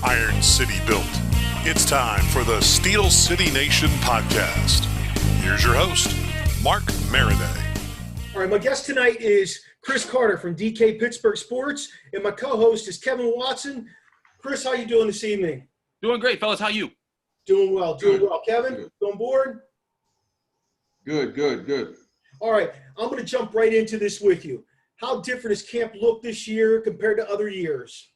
Iron City built. It's time for the Steel City Nation podcast. Here's your host, Mark Mariday. All right, my guest tonight is Chris Carter from DK Pittsburgh Sports, and my co-host is Kevin Watson. Chris, how you doing this evening? Doing great, fellas. How you? Doing well. Kevin, you on board? Good. All right, I'm going to jump right into this with you. How different does camp look this year compared to other years?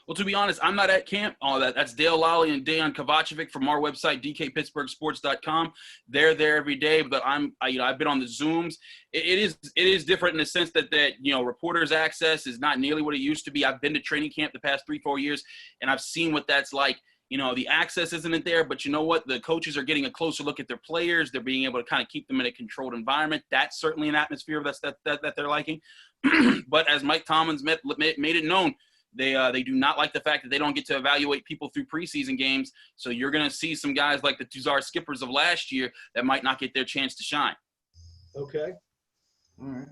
Well, to be honest, I'm not at camp. That's Dale Lally and Dejan Kovacevic from our website, DKPittsburghSports.com. They're there every day, but I've been on the Zooms. It is different in the sense that reporters' access is not nearly what it used to be. I've been to training camp the past 3-4 years, and I've seen what that's like. The access isn't there, but you know what? The coaches are getting a closer look at their players. They're being able to kind of keep them in a controlled environment. That's certainly an atmosphere that they're liking. But as Mike Tomlins made it known, they do not like the fact that they don't get to evaluate people through preseason games. So you're going to see some guys like the Tuzar Skippers of last year that might not get their chance to shine. Okay. All right.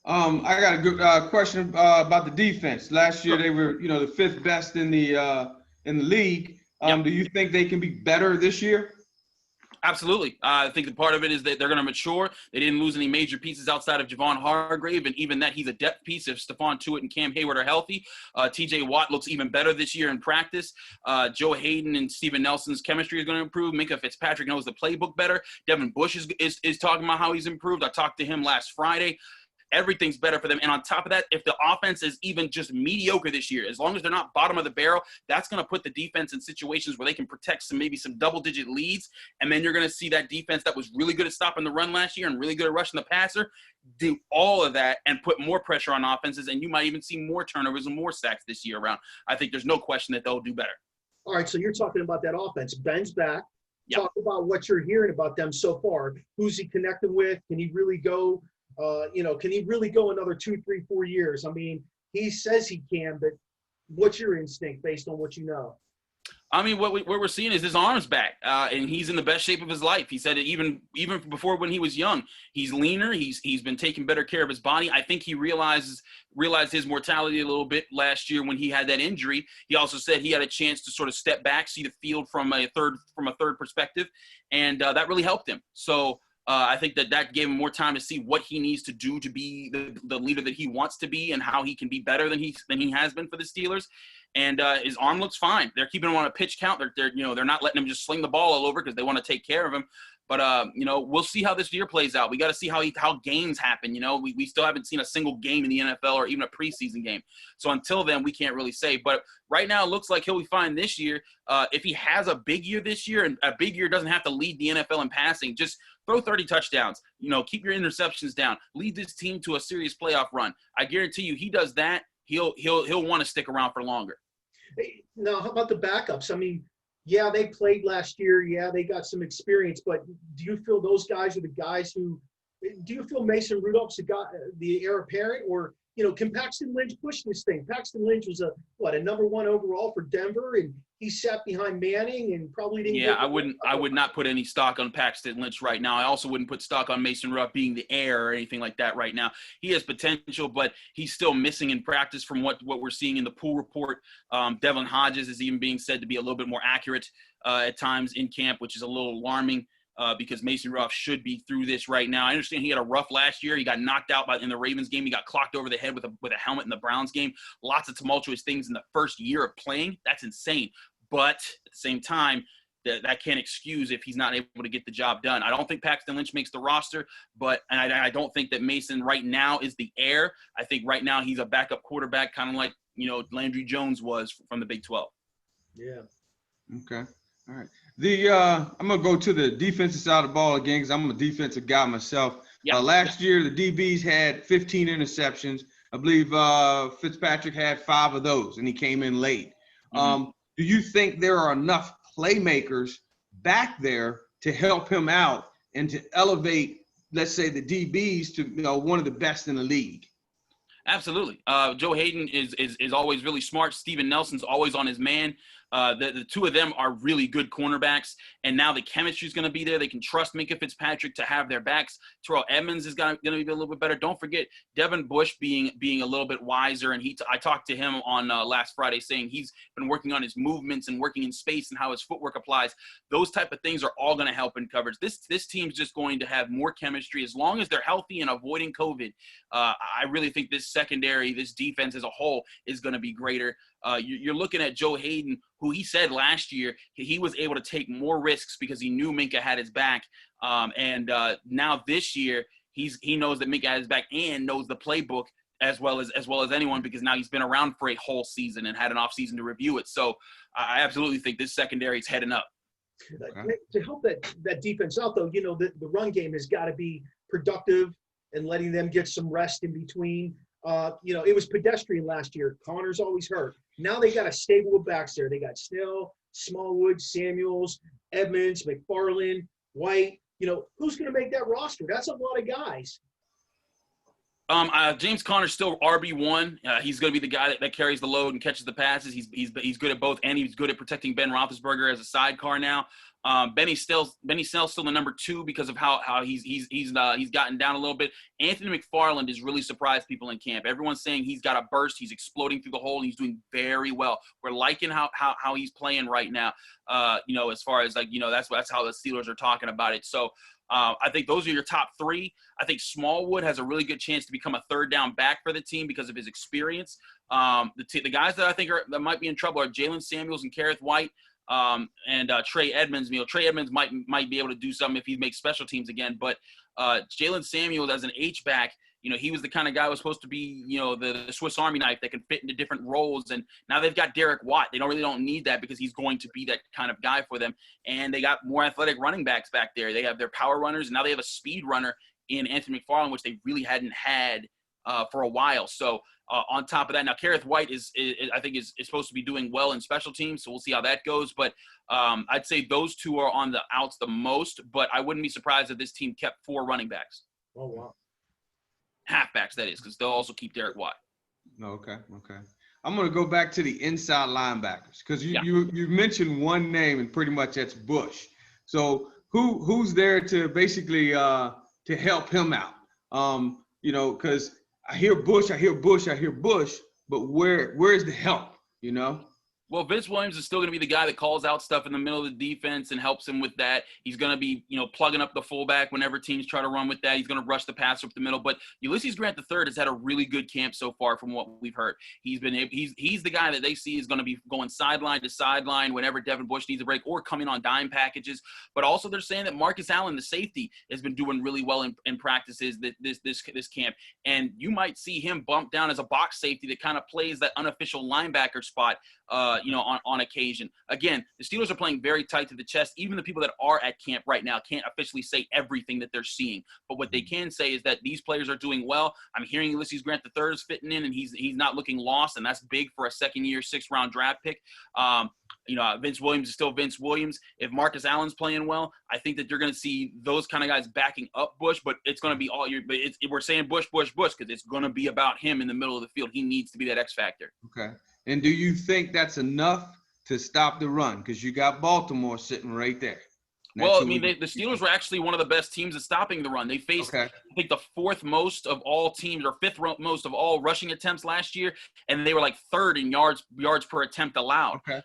I got a good question about the defense. Last year they were, the fifth best in the league. Yep. Do you think they can be better this year? Absolutely. I think the part of it is that they're going to mature. They didn't lose any major pieces outside of Javon Hargrave, and even that, he's a depth piece if Stephon Tuitt and Cam Hayward are healthy. TJ Watt looks even better this year in practice. Joe Hayden and Steven Nelson's chemistry is going to improve. Minka Fitzpatrick knows the playbook better. Devin Bush is talking about how he's improved. I talked to him last Friday. Everything's better for them. And on top of that, if the offense is even just mediocre this year, as long as they're not bottom of the barrel, that's going to put the defense in situations where they can protect some double-digit leads. And then you're going to see that defense that was really good at stopping the run last year and really good at rushing the passer do all of that and put more pressure on offenses. And you might even see more turnovers and more sacks this year around. I think there's no question that they'll do better. All right, so you're talking about that offense. Ben's back. Yep. Talk about what you're hearing about them so far. Who's he connecting with? Can he really go – can he really go another 2, 3, 4 years? I mean, he says he can, but what's your instinct based on what you know? I mean, what we're seeing is his arm's back, and he's in the best shape of his life. He said it even before when he was young. He's leaner. He's been taking better care of his body. I think he realized his mortality a little bit last year when he had that injury. He also said he had a chance to sort of step back, see the field from a third perspective, and that really helped him. So. I think that gave him more time to see what he needs to do to be the leader that he wants to be and how he can be better than he has been for the Steelers. And his arm looks fine. They're keeping him on a pitch count. They're not letting him just sling the ball all over because they want to take care of him. But, we'll see how this year plays out. We got to see how games happen. We still haven't seen a single game in the NFL or even a preseason game. So until then, we can't really say. But right now, it looks like he'll be fine this year. If he has a big year this year, and a big year doesn't have to lead the NFL in passing, just throw 30 touchdowns. Keep your interceptions down. Lead this team to a serious playoff run. I guarantee you, he does that, he'll want to stick around for longer. Hey, now, how about the backups? I mean, yeah, they played last year. Yeah, they got some experience. But do you feel those guys are the guys who – do you feel Mason Rudolph's the heir apparent? Or, can Paxton Lynch push this thing? Paxton Lynch was a number 1 overall for Denver, and he sat behind Manning and probably didn't – Yeah, I would not put any stock on Paxton Lynch right now. I also wouldn't put stock on Mason Rudolph being the heir or anything like that right now. He has potential, but he's still missing in practice from what we're seeing in the pool report. Devlin Hodges is even being said to be a little bit more accurate at times in camp, which is a little alarming. Because Mason Rudolph should be through this right now. I understand he had a rough last year. He got knocked out in the Ravens game. He got clocked over the head with a helmet in the Browns game. Lots of tumultuous things in the first year of playing. That's insane. But at the same time, that can't excuse if he's not able to get the job done. I don't think Paxton Lynch makes the roster, and I don't think that Mason right now is the heir. I think right now he's a backup quarterback, kind of like Landry Jones was from the Big 12. Yeah. Okay. All right. I'm going to go to the defensive side of the ball again because I'm a defensive guy myself. Last year, the DBs had 15 interceptions. I believe Fitzpatrick had 5 of those, and he came in late. Mm-hmm. Do you think there are enough playmakers back there to help him out and to elevate, let's say, the DBs to one of the best in the league? Absolutely. Joe Hayden is always really smart. Steven Nelson's always on his man. The two of them are really good cornerbacks, and now the chemistry is going to be there. They can trust Minkah Fitzpatrick to have their backs. Terrell Edmonds is going to be a little bit better. Don't forget Devin Bush being a little bit wiser, and I talked to him on last Friday saying he's been working on his movements and working in space and how his footwork applies. Those type of things are all going to help in coverage. This team's just going to have more chemistry as long as they're healthy and avoiding COVID. I really think this secondary, this defense as a whole is going to be greater. You're looking at Joe Hayden, who he said last year he was able to take more risks because he knew Minkah had his back. And now this year he knows that Minkah has his back and knows the playbook as well as anyone, because now he's been around for a whole season and had an off season to review it. So I absolutely think this secondary is heading up. Okay. To help that defense out, though, the run game has got to be productive and letting them get some rest in between. It was pedestrian last year. Connor's always hurt. Now they got a stable of backs there. They got Snell, Smallwood, Samuels, Edmonds, McFarland, White. Who's going to make that roster? That's a lot of guys. James Conner's still RB1. He's going to be the guy that carries the load and catches the passes. He's good at both, and he's good at protecting Ben Roethlisberger as a sidecar now. Benny Snell's still the number 2 because of how he's gotten down a little bit. Anthony McFarland has really surprised people in camp. Everyone's saying he's got a burst. He's exploding through the hole, and he's doing very well. We're liking how he's playing right now. As far as that's how the Steelers are talking about it. So. I think those are your top 3. I think Smallwood has a really good chance to become a third down back for the team because of his experience. The guys that I think that might be in trouble are Jalen Samuels and Kareth White and Trey Edmonds. Trey Edmonds might be able to do something if he makes special teams again. But Jalen Samuels as an H-back, he was the kind of guy who was supposed to be, the Swiss Army knife that can fit into different roles. And now they've got Derek Watt. They don't need that because he's going to be that kind of guy for them. And they got more athletic running backs back there. They have their power runners, and now they have a speed runner in Anthony McFarland, which they really hadn't had for a while. So on top of that, now Kareth White is supposed to be doing well in special teams, so we'll see how that goes. But I'd say those two are on the outs the most, but I wouldn't be surprised if this team kept 4 running backs. Oh, wow. Halfbacks, that is, because they'll also keep Derek Watt. Okay. I'm going to go back to the inside linebackers because you mentioned one name, and pretty much that's Bush. So who's there to basically to help him out? Because I hear Bush, but where's the help? Well, Vince Williams is still going to be the guy that calls out stuff in the middle of the defense and helps him with that. He's going to be, plugging up the fullback whenever teams try to run with that. He's going to rush the passer up the middle. But Ulysses Grant III has had a really good camp so far from what we've heard. He's the guy that they see is going to be going sideline to sideline whenever Devin Bush needs a break or coming on dime packages. But also they're saying that Marcus Allen, the safety, has been doing really well in practices this camp. And you might see him bump down as a box safety that kind of plays that unofficial linebacker spot on occasion. Again, the Steelers are playing very tight to the chest. Even the people that are at camp right now can't officially say everything that they're seeing. But what they can say is that these players are doing well. I'm hearing Ulysses Grant III is fitting in, and he's not looking lost, and that's big for a second-year, 6th-round draft pick. Vince Williams is still Vince Williams. If Marcus Allen's playing well, I think that you're going to see those kind of guys backing up Bush, but it's going to be we're saying Bush, because it's going to be about him in the middle of the field. He needs to be that X factor. Okay. And do you think that's enough to stop the run? Because you got Baltimore sitting right there. Well, the Steelers were actually one of the best teams at stopping the run. They faced, I think, the 4th most of all teams, or 5th most of all rushing attempts last year, and they were like 3rd in yards per attempt allowed. Okay.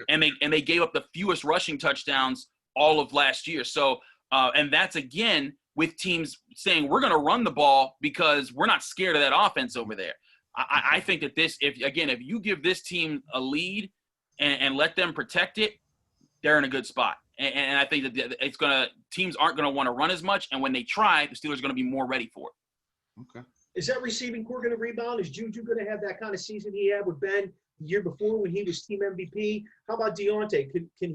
And they gave up the fewest rushing touchdowns all of last year. So, and that's again with teams saying we're going to run the ball because we're not scared of that offense over there. I think that if you give this team a lead and let them protect it, they're in a good spot. And I think that teams aren't going to want to run as much. And when they try, the Steelers are going to be more ready for it. Okay. Is that receiving core going to rebound? Is Juju going to have that kind of season he had with Ben the year before when he was team MVP? How about Deontay? Can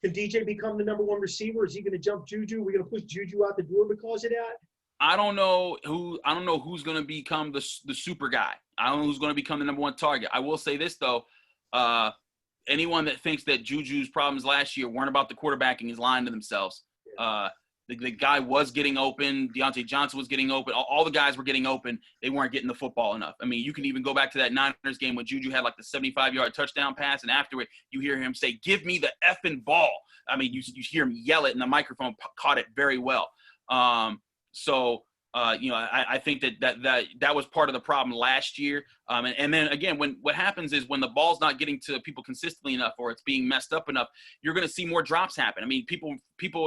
DJ become the number 1 receiver? Is he going to jump Juju? We're going to push Juju out the door because of that? I don't know who's going to become the super guy. I don't know who's going to become the number 1 target. I will say this, though. Anyone that thinks that Juju's problems last year weren't about the quarterbacking is lying to themselves. The guy was getting open. Deontay Johnson was getting open. All the guys were getting open. They weren't getting the football enough. I mean, you can even go back to that Niners game when Juju had like the 75-yard touchdown pass, and after it, you hear him say, "Give me the effing ball." I mean, you hear him yell it, and the microphone caught it very well. I think that was part of the problem last year. And then again, what happens is when the ball's not getting to people consistently enough, or it's being messed up enough, you're going to see more drops happen. I mean, people,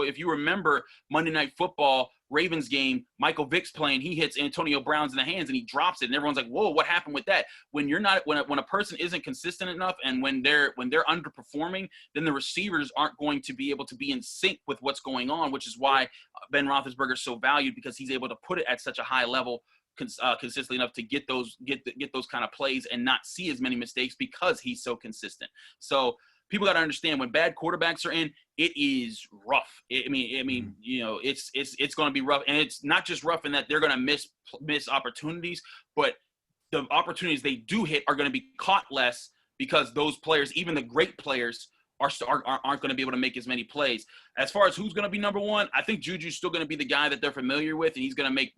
if you remember Monday Night Football, Ravens game, Michael Vick's playing, he hits Antonio Brown's in the hands and he drops it, and everyone's like, "Whoa, what happened with that?" When a person isn't consistent enough, and when they're underperforming, then the receivers aren't going to be able to be in sync with what's going on, which is why Ben Roethlisberger is so valued, because he's able to put it at such a high level consistently enough to get those kind of plays and not see as many mistakes, because he's so consistent. So people got to understand, when bad quarterbacks are in, it is rough. It's going to be rough, and it's not just rough in that they're going to miss opportunities, but the opportunities they do hit are going to be caught less, because those players, even the great players, aren't going to be able to make as many plays. As far as who's going to be number one, I think Juju's still going to be the guy that they're familiar with, and he's going to make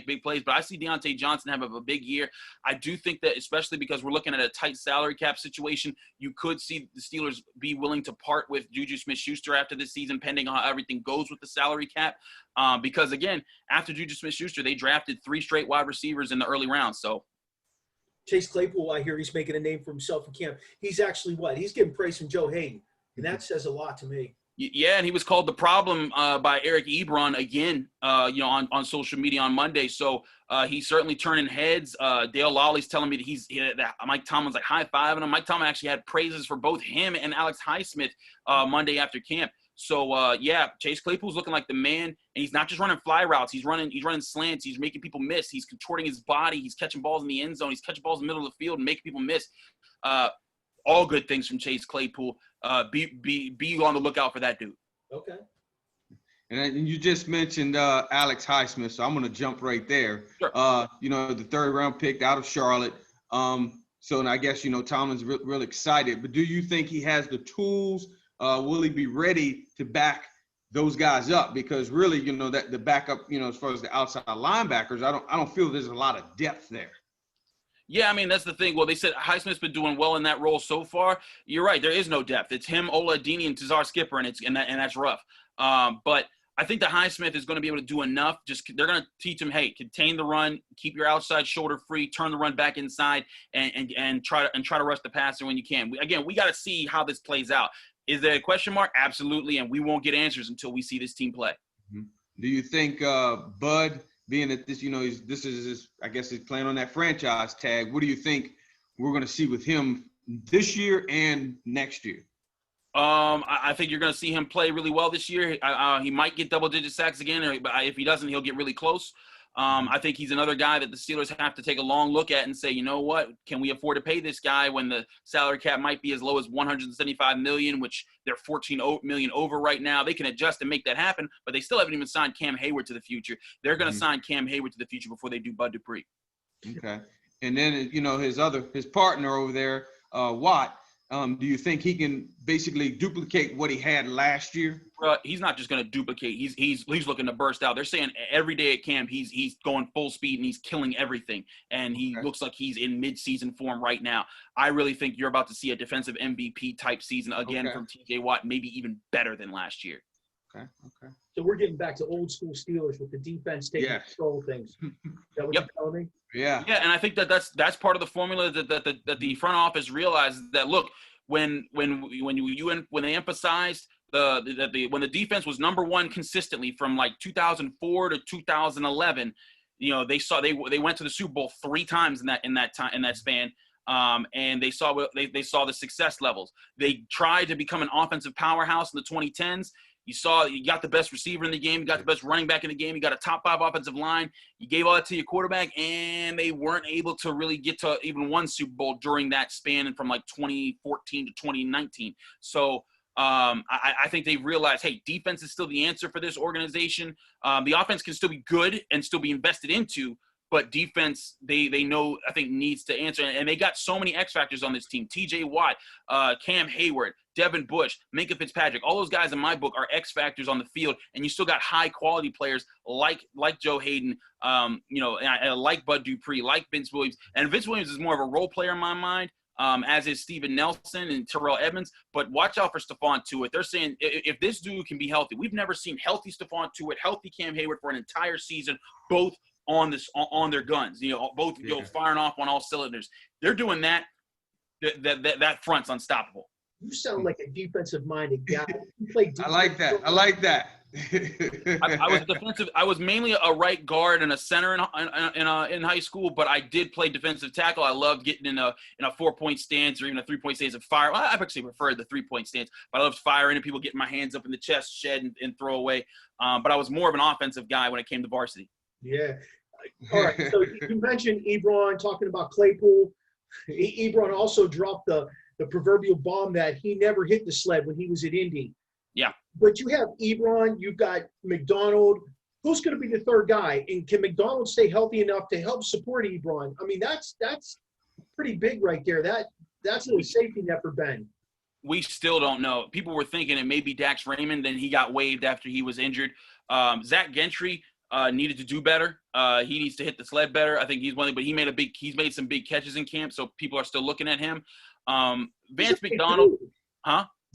big plays. But I see Deontay Johnson have a big year. I do think that, especially because we're looking at a tight salary cap situation, you could see the Steelers be willing to part with Juju Smith-Schuster after this season, pending on how everything goes with the salary cap. Because again, after Juju Smith-Schuster, they drafted 3 straight wide receivers in the early rounds. So Chase Claypool, I hear he's making a name for himself in camp. He's actually he's getting praise from Joe Hayden, and that says a lot to me. Yeah, and he was called the problem by Eric Ebron again, on social media on Monday. So he's certainly turning heads. Dale Lawley's telling me that Mike Tomlin's like high-fiving him. Mike Tomlin actually had praises for both him and Alex Highsmith Monday after camp. So Chase Claypool's looking like the man, and he's not just running fly routes. He's running slants. He's making people miss. He's contorting his body. He's catching balls in the end zone. He's catching balls in the middle of the field and making people miss. All good things from Chase Claypool. Be on the lookout for that dude. Okay. And you just mentioned Alex Highsmith, so I'm going to jump right there. Sure. The 3rd round pick out of Charlotte. So I guess Tomlin's real excited. But do you think he has the tools? Will he be ready to back those guys up? Because really, that the backup, as far as the outside linebackers, I don't feel there's a lot of depth there. Yeah, I mean, that's the thing. Well, they said Highsmith's been doing well in that role so far. You're right. There is no depth. It's him, Ola Adini, and Tazar Skipper, and that's rough. But I think the Highsmith is going to be able to do enough. They're going to teach him, hey, contain the run, keep your outside shoulder free, turn the run back inside, and try to rush the passer when you can. We got to see how this plays out. Is there a question mark? Absolutely, and we won't get answers until we see this team play. Mm-hmm. Do you think Bud, being that this, I guess he's playing on that franchise tag, what do you think we're going to see with him this year and next year? I think you're going to see him play really well this year. He might get double-digit sacks again, but if he doesn't, he'll get really close. I think he's another guy that the Steelers have to take a long look at and say, you know what, can we afford to pay this guy when the salary cap might be as low as $175 million, which they're $14 million over right now. They can adjust and make that happen, but they still haven't even signed Cam Hayward to the future. They're going to sign Cam Hayward to the future before they do Bud Dupree. Okay. And then, his partner over there, Watt, do you think he can basically duplicate what he had last year? He's not just going to duplicate. He's looking to burst out. They're saying every day at camp he's going full speed and he's killing everything. And he looks like he's in mid-season form right now. I really think you're about to see a defensive MVP type season again from TJ Watt, maybe even better than last year. Okay. So we're getting back to old school Steelers with the defense taking control of things. Is that what you're telling me? Yeah, and I think that's part of the formula that the front office realized that, look, when they emphasized when the defense was number one consistently from like 2004 to 2011, they went to the Super Bowl 3 times in that span. And they saw the success levels. They tried to become an offensive powerhouse in the 2010s. You got the best receiver in the game. You got the best running back in the game. You got a top 5 offensive line. You gave all that to your quarterback, and they weren't able to really get to even one Super Bowl during that span from like 2014 to 2019. So I think they've realized, hey, defense is still the answer for this organization. The offense can still be good and still be invested into, but defense, they know, I think, needs to answer. And they got so many X factors on this team. TJ Watt, Cam Hayward, Devin Bush, Minka Fitzpatrick, all those guys in my book are X factors on the field. And you still got high quality players like Joe Hayden, and I like Bud Dupree, like Vince Williams. And Vince Williams is more of a role player in my mind, as is Steven Nelson and Terrell Edmonds. But watch out for Stephon Tuitt. They're saying if this dude can be healthy, we've never seen healthy Stephon Tuitt, healthy Cam Hayward for an entire season, both on their guns, both firing off on all cylinders. They're doing that. That front's unstoppable. You sound like a defensive-minded guy. I like that. I like that. I was defensive. I was mainly a right guard and a center in high school, but I did play defensive tackle. I loved getting in a 4-point stance or even a 3-point stance and fire. Well, I actually preferred the 3-point stance, but I loved firing and people getting my hands up in the chest, shed, and throw away. But I was more of an offensive guy when it came to varsity. Yeah. All right. So you mentioned Ebron talking about Claypool. Ebron also dropped the proverbial bomb that he never hit the sled when he was at Indy. Yeah. But you have Ebron, you've got McDonald. Who's going to be the third guy? And can McDonald stay healthy enough to help support Ebron? I mean, that's pretty big right there. That's a safety net for Ben. We still don't know. People were thinking it may be Dax Raymond, then he got waived after he was injured. Zach Gentry needed to do better. He needs to hit the sled better. I think he's one, but he's made some big catches in camp, so people are still looking at him. Vance McDonald,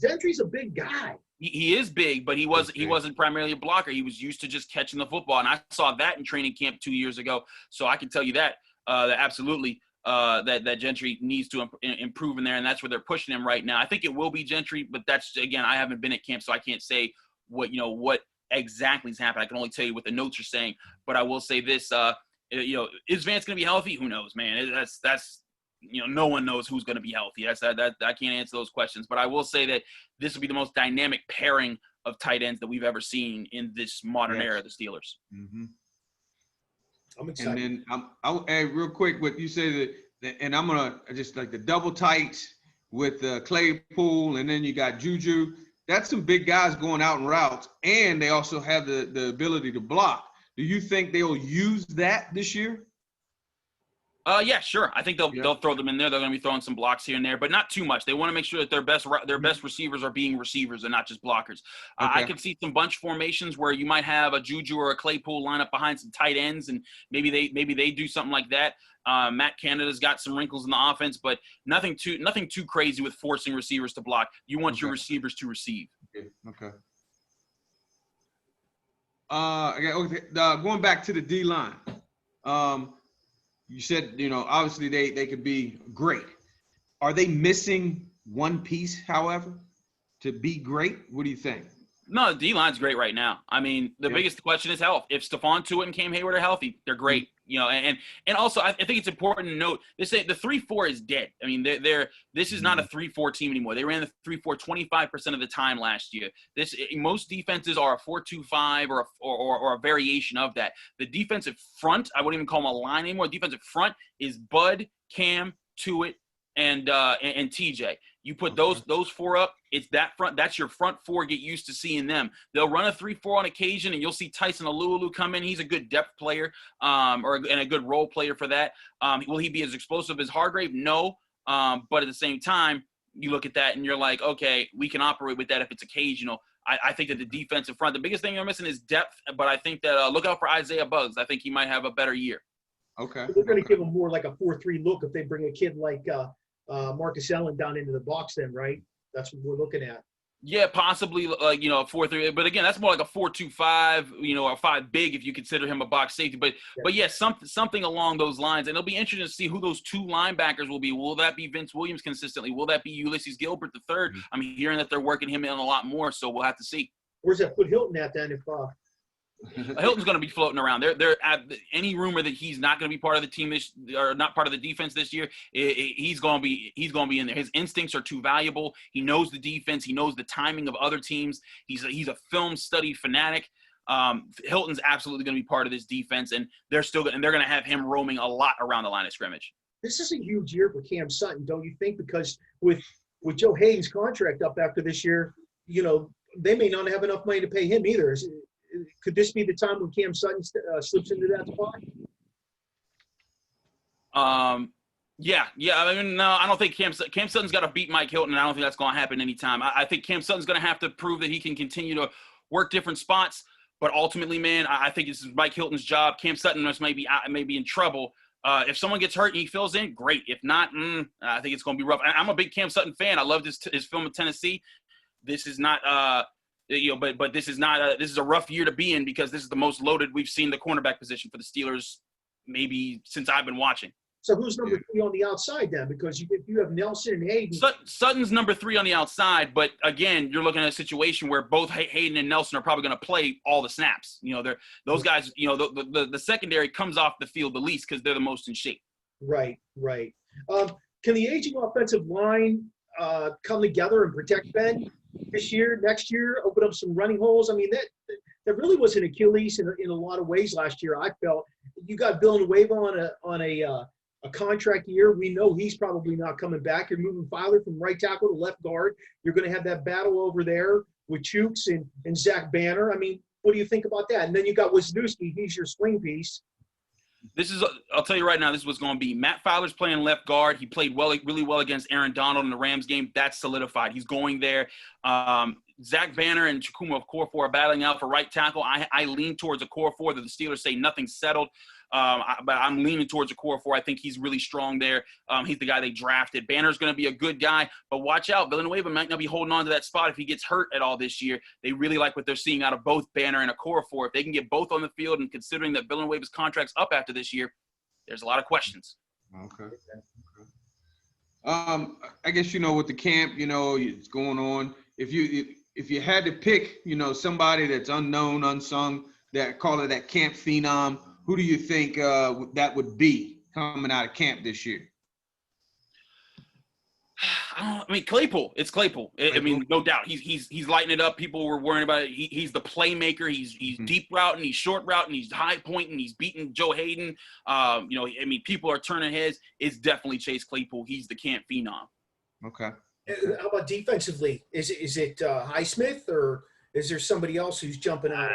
Gentry's a big guy. He is big, but he wasn't primarily a blocker. He was used to just catching the football, and I saw that in training camp 2 years ago. So I can tell you that absolutely that Gentry needs to improve in there, and that's where they're pushing him right now. I think it will be Gentry, but that's, again, I haven't been at camp, so I can't say what exactly has happened. I can only tell you what the notes are saying. But I will say this: is Vance going to be healthy? Who knows, man? That's no one knows who's going to be healthy. I can't answer those questions. But I will say that this will be the most dynamic pairing of tight ends that we've ever seen in this modern era of the Steelers. Mm-hmm. I'm excited. And then I'll add real quick what you say that, and I'm gonna just like the double tights with Claypool, and then you got Juju. That's some big guys going out in routes, and they also have the ability to block. Do you think they'll use that this year? Yeah, sure. I think they'll throw them in there. They're going to be throwing some blocks here and there, but not too much. They want to make sure that their best receivers are being receivers and not just blockers. Okay. I could see some bunch formations where you might have a Juju or a Claypool line up behind some tight ends, and maybe they do something like that. Matt Canada's got some wrinkles in the offense, but nothing too crazy with forcing receivers to block. You want your receivers to receive. Okay. Going back to the D line. You said, obviously they could be great. Are they missing one piece, however, to be great? What do you think? No, the D-line's great right now. I mean, the biggest question is health. If Stephon Tuitt and Cam Hayward are healthy, they're great. And also I think it's important to note the 3-4 is dead. I mean, this is not a 3-4 team anymore. They ran the 3-4 25% of the time last year. Most defenses are a 4-2-5 or a variation of that. The defensive front, I wouldn't even call them a line anymore. Defensive front is Bud, Cam, Tuitt, and TJ. You put those four up, it's that front. That's your front four. Get used to seeing them. They'll run a 3-4 on occasion, and you'll see Tyson Alualu come in. He's a good depth player, and a good role player for that. Will he be as explosive as Hargrave? No. But at the same time, you look at that and you're like, okay, we can operate with that if it's occasional. I think that the defensive front, the biggest thing they're missing is depth. But I think that look out for Isaiah Buggs. I think he might have a better year. Okay. They're going to give him more like a 4-3 look if they bring a kid like Marcus Allen down into the box then, right? That's what we're looking at. Yeah, possibly a 4-3. But again, that's more like a 4-2-5, or 5 big if you consider him a box safety. But something along those lines. And it'll be interesting to see who those two linebackers will be. Will that be Vince Williams consistently? Will that be Ulysses Gilbert III? Mm-hmm. I'm hearing that they're working him in a lot more, so we'll have to see. Where's that put Hilton at then? If Hilton's going to be floating around. They're any rumor that he's not going to be part of the team or not part of the defense this year. He's going to be in there. His instincts are too valuable. He knows the defense. He knows the timing of other teams. He's a film study fanatic. Hilton's absolutely going to be part of this defense, and they're going to have him roaming a lot around the line of scrimmage. This is a huge year for Cam Sutton, don't you think? Because with Joe Hayden's contract up after this year, they may not have enough money to pay him either. Could this be the time when Cam Sutton slips into that spot? Yeah. I mean, no, I don't think Cam Sutton's got to beat Mike Hilton, and I don't think that's going to happen anytime. I think Cam Sutton's going to have to prove that he can continue to work different spots. But ultimately, man, I think this is Mike Hilton's job. Cam Sutton may be in trouble. If someone gets hurt and he fills in, great. If not, I think it's going to be rough. I'm a big Cam Sutton fan. I loved his film in Tennessee. This is not, but this is not. This is a rough year to be in because this is the most loaded we've seen the cornerback position for the Steelers maybe since I've been watching. So who's number 3 on the outside then? Because you have Nelson and Hayden. Sutton's number 3 on the outside, but again, you're looking at a situation where both Hayden and Nelson are probably going to play all the snaps. Those guys. The secondary comes off the field the least because they're the most in shape. Right. Can the aging offensive line come together and protect Ben this year, next year, open up some running holes? I mean, that really was an Achilles in a lot of ways last year. I felt you got Villanueva on a contract year. We know he's probably not coming back. You're moving Filer from right tackle to left guard. You're going to have that battle over there with Chooks and Zach Banner. I mean, what do you think about that? And then you got Wisniewski. He's your swing piece. I'll tell you right now, this is what's going to be. Matt Filer's playing left guard. He played really well against Aaron Donald in the Rams game. That's solidified. He's going there. Zach Banner and Chukwuma Okorafor are battling out for right tackle. I lean towards Okorafor, that the Steelers say nothing's settled. But I'm leaning towards Okorafor. I think he's really strong there. He's the guy they drafted. Banner's going to be a good guy, but watch out. Villanueva might not be holding on to that spot if he gets hurt at all this year. They really like what they're seeing out of both Banner and Okorafor. If they can get both on the field, and considering that Villanueva's contract's up after this year, there's a lot of questions. Okay. I guess, with the camp, it's going on. If you had to pick, somebody that's unknown, unsung, that call it that camp phenom, who do you think that would be coming out of camp this year? Claypool. It's Claypool. I mean, no doubt. He's lighting it up. People were worrying about it. He's the playmaker. He's deep routing. He's short routing. He's high pointing. He's beating Joe Hayden. People are turning heads. It's definitely Chase Claypool. He's the camp phenom. Okay. How about defensively? Is it Highsmith, or is there somebody else who's jumping out?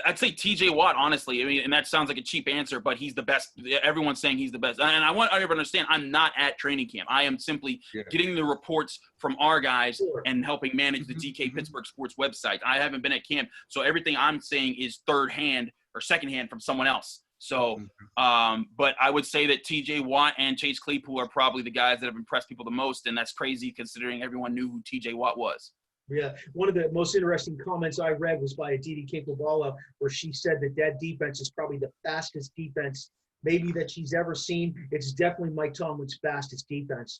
I'd say TJ Watt, honestly. I mean, and that sounds like a cheap answer, but he's the best. Everyone's saying he's the best. And I want everyone to understand, I'm not at training camp. I am simply getting the reports from our guys and helping manage the DK Pittsburgh Sports website. I haven't been at camp, so everything I'm saying is third hand or second hand from someone else. So, but I would say that TJ Watt and Chase Claypool are probably the guys that have impressed people the most, and that's crazy considering everyone knew who TJ Watt was. Yeah, one of the most interesting comments I read was by a DK Pittsburgh, where she said that defense is probably the fastest defense maybe that she's ever seen. It's definitely Mike Tomlin's fastest defense,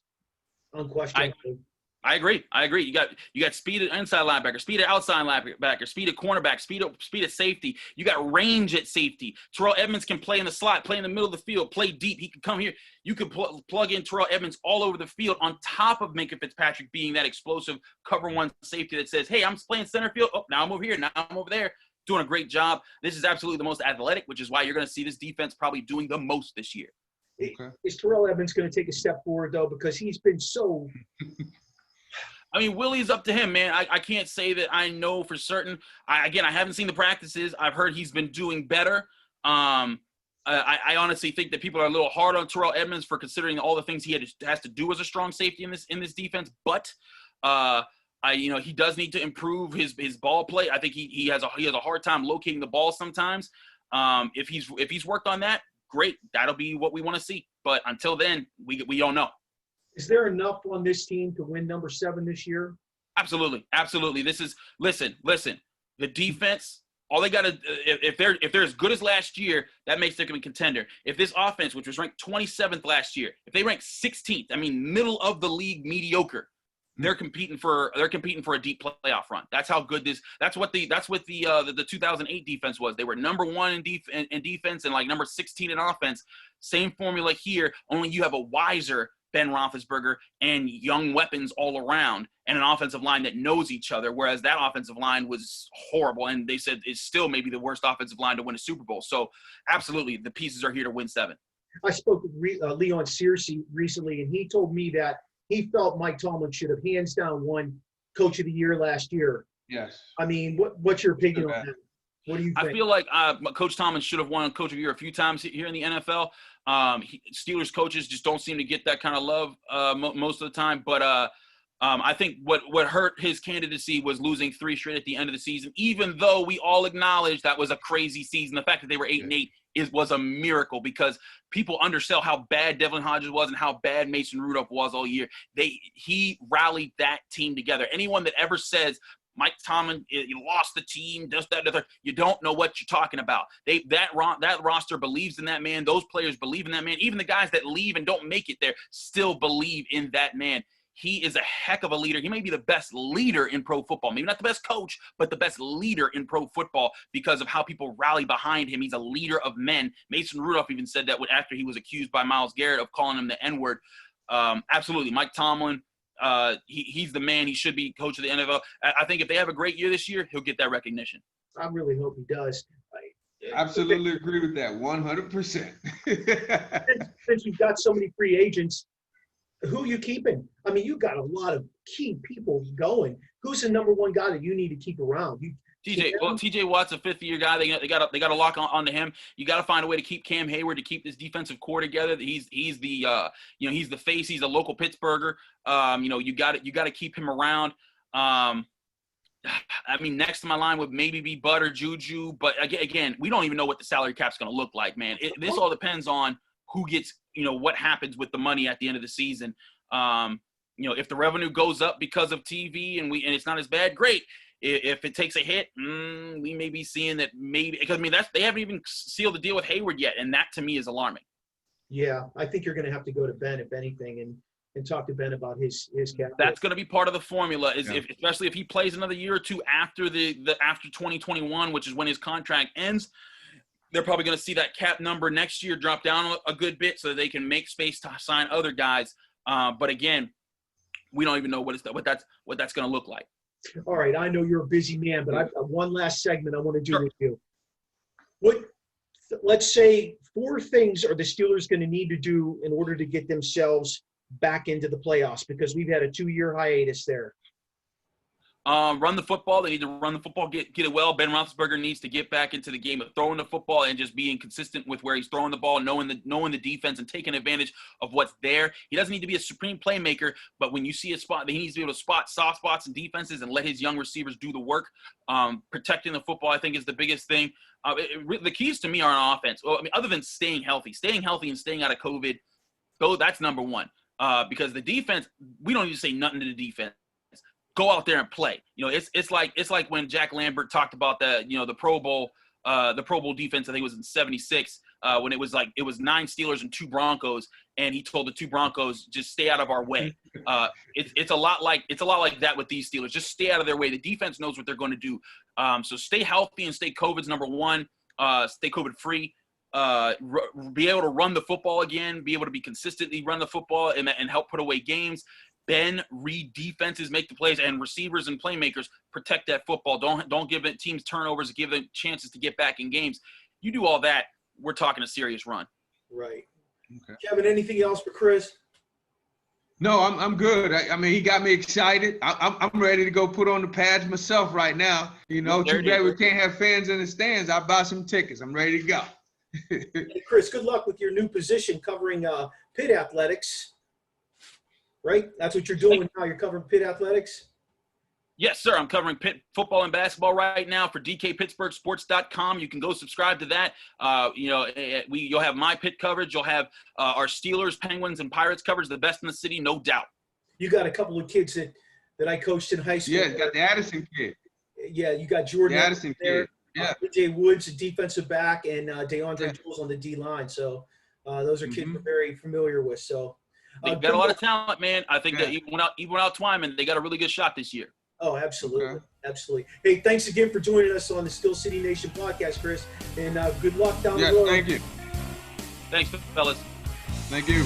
unquestionably. I agree. You got speed at inside linebacker, speed at outside linebacker, speed at cornerback, speed at safety. You got range at safety. Terrell Edmunds can play in the slot, play in the middle of the field, play deep. He can come here. You could plug in Terrell Edmunds all over the field on top of Minkah Fitzpatrick being that explosive cover one safety that says, hey, I'm playing center field. Oh, now I'm over here. Now I'm over there. Doing a great job. This is absolutely the most athletic, which is why you're going to see this defense probably doing the most this year. Okay. Is Terrell Edmunds going to take a step forward, though, because he's been so – I mean, Willie's up to him, man. I can't say that I know for certain. I haven't seen the practices. I've heard he's been doing better. I honestly think that people are a little hard on Terrell Edmunds for considering all the things he has to do as a strong safety in this defense. But he does need to improve his ball play. I think he has a hard time locating the ball sometimes. If he's worked on that, great. That'll be what we want to see. But until then, we don't know. Is there enough on this team to win number 7 this year? Absolutely. This is listen. The defense, all they got to if they're as good as last year, that makes them a contender. If this offense, which was ranked 27th last year, if they rank 16th, middle of the league mediocre, they're competing for a deep playoff run. That's how good this. That's what the 2008 defense was. They were number 1 in defense and like number 16 in offense. Same formula here, only you have a wiser Ben Roethlisberger and young weapons all around and an offensive line that knows each other, whereas that offensive line was horrible, and they said it's still maybe the worst offensive line to win a Super Bowl. So absolutely, the pieces are here to win 7. I spoke with Leon Searcy recently, and he told me that he felt Mike Tomlin should have hands down won Coach of the Year last year. Yes. I mean, what's your opinion on that? What do you think? I feel like Coach Tomlin should have won Coach of the Year a few times here in the NFL. Steelers coaches just don't seem to get that kind of love most of the time. But I think what hurt his candidacy was losing 3 straight at the end of the season, even though we all acknowledge that was a crazy season. The fact that they were 8-8 was a miracle because people undersell how bad Devlin Hodges was and how bad Mason Rudolph was all year. He rallied that team together. Anyone that ever says Mike Tomlin, you lost the team, just that, other. You don't know what you're talking about. That roster believes in that man. Those players believe in that man. Even the guys that leave and don't make it there still believe in that man. He is a heck of a leader. He may be the best leader in pro football. Maybe not the best coach, but the best leader in pro football because of how people rally behind him. He's a leader of men. Mason Rudolph even said that after he was accused by Myles Garrett of calling him the N-word. Absolutely. Mike Tomlin, he's the man. He should be coach of the NFL. I think if they have a great year this year, he'll get that recognition. I really hope he does. Absolutely agree with that, 100%. Since you've got so many free agents, who are you keeping? I mean, you've got a lot of key people going. Who's the number one guy that you need to keep around? TJ Watt's a 5th-year guy. They got to lock onto him. You got to find a way to keep Cam Hayward, to keep this defensive core together. He's the he's the face. He's a local Pittsburgher. You got to keep him around. I mean, next to my line would maybe be Bud or Juju, but again, we don't even know what the salary cap's going to look like, man. This all depends on who gets, what happens with the money at the end of the season. If the revenue goes up because of TV and it's not as bad, great. If it takes a hit, we may be seeing that maybe, because they haven't even sealed the deal with Hayward yet, and that to me is alarming. Yeah, I think you're going to have to go to Ben, if anything, and talk to Ben about his cap. That's going to be part of the formula, especially if he plays another year or two after after 2021, which is when his contract ends. They're probably going to see that cap number next year drop down a good bit so that they can make space to sign other guys. But again, we don't even know what that's going to look like. All right, I know you're a busy man, but I've got one last segment I want to do with you. Let's say 4 things are the Steelers going to need to do in order to get themselves back into the playoffs, because we've had a 2-year hiatus there. Run the football. They need to run the football, get it well. Ben Roethlisberger needs to get back into the game of throwing the football and just being consistent with where he's throwing the ball, knowing the defense and taking advantage of what's there. He doesn't need to be a supreme playmaker, but when you see a spot, he needs to be able to spot soft spots and defenses and let his young receivers do the work. Protecting the football, I think, is the biggest thing. The keys to me are on offense. Well, other than staying healthy and staying out of COVID, that's number one. Because the defense, we don't need to say nothing to the defense. Go out there and play. It's like when Jack Lambert talked about the Pro Bowl defense. I think it was in '76 when it was 9 Steelers and 2 Broncos, and he told the 2 Broncos, just stay out of our way. It's a lot like that with these Steelers. Just stay out of their way. The defense knows what they're going to do. So stay healthy and stay COVID's number one. Stay COVID free. Be able to run the football again. Be able to be consistently run the football and help put away games. Ben, read defenses, make the plays, and receivers and playmakers protect that football. Don't give teams turnovers, give them chances to get back in games. You do all that, we're talking a serious run. Right. Okay. Kevin, anything else for Chris? No, I'm good. I mean, he got me excited. I'm ready to go put on the pads myself right now. Too bad we can't have fans in the stands. I'll buy some tickets. I'm ready to go. Hey, Chris, good luck with your new position covering Pitt athletics. Right? That's what you're doing now. You're covering Pitt athletics? Yes, sir. I'm covering Pitt football and basketball right now for DK Pittsburgh Sports.com. You can go subscribe to that. You'll have my Pitt coverage. You'll have our Steelers, Penguins, and Pirates coverage, the best in the city, no doubt. You got a couple of kids that I coached in high school. Yeah, you got the Addison kid. Yeah, you got Jordan. The Addison kid. Yeah. AJ Woods, a defensive back, and DeAndre Jules on the D-line. So those are kids we're very familiar with. So they've got a lot of talent, man. I think that even without Twyman, they got a really good shot this year. Oh, absolutely. Okay. Absolutely. Hey, thanks again for joining us on the Steel City Nation podcast, Chris. And good luck down the road. Thank you. Thanks, fellas. Thank you.